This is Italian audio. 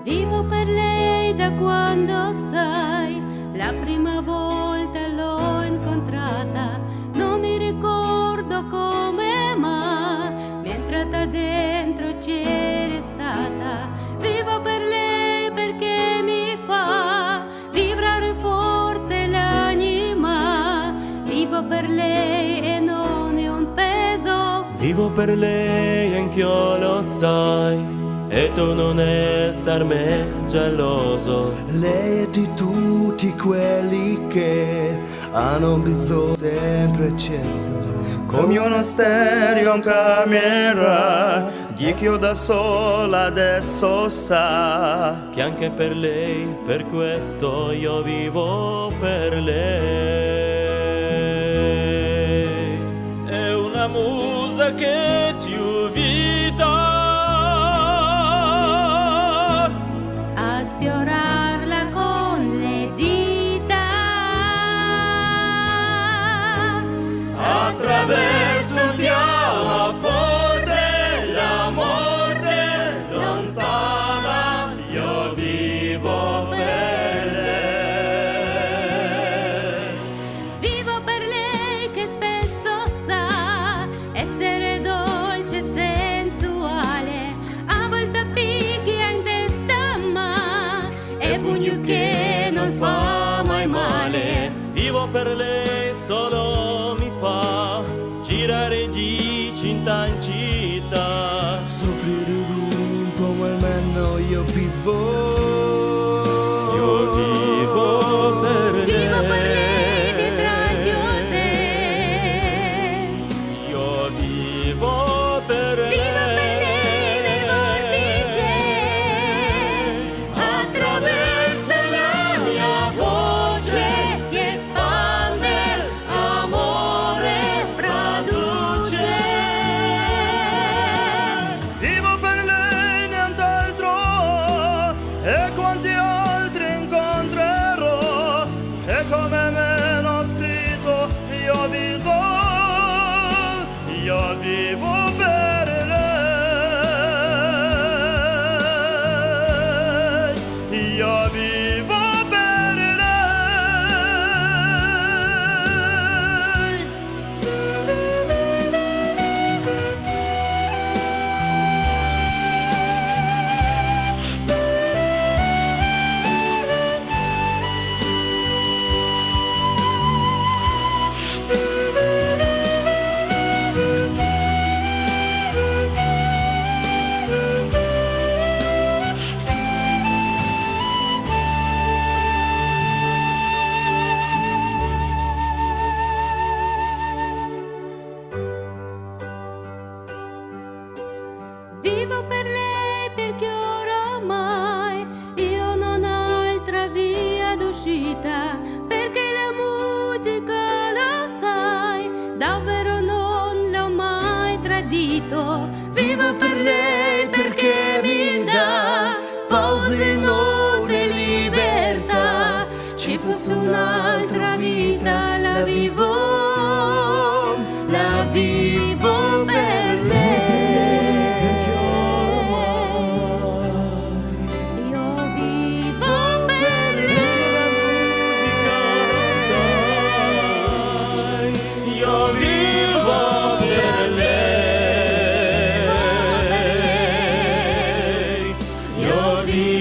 Vivo per lei da quando sai, la prima volta l'ho incontrata. Non mi ricordo come, ma mi è entrata dentro, c'eri stata. Vivo per lei perché mi fa vibrare forte l'anima. Vivo per lei e non è un peso. Vivo per lei, anch'io lo sai, e tu non esserne geloso. Lei è di tutti quelli che hanno bisogno sempre acceso, come uno stereo in camera, di che io da sola adesso sa Che anche per lei, per questo io vivo per lei. È una musa che ti vita A sfiorarla con le dita, attraverso il pianoforte, la morte lontana, io vivo per lei. vivo per lei che spesso sa essere dolce e sensuale, a volte picchia in testa ma è pugno che non fa mai male. Vivo per lei, solo mi fa girare di città in città. soffrire un po' ma almeno io vivo. Io vivo per lei. Vivo per lei dietro agli occhi. Io vivo per lei. Vivo per lei nel vortice, attraverso la mia voce si espande, amore produce. Vivo per lei, nient'altro, e quanti altri incontrerò, che come me l'ho scritto io vivo per lei, io vivo per lei. Vivo per lei perché oramai io non ho altra via d'uscita, perché la musica lo sai, davvero non l'ho mai tradito. Vivo per lei perché mi dà pause, note, libertà. Ci fosse un'altra vita, la vivo per lei. Io vivo per lei. Io vivo per lei. Io vivo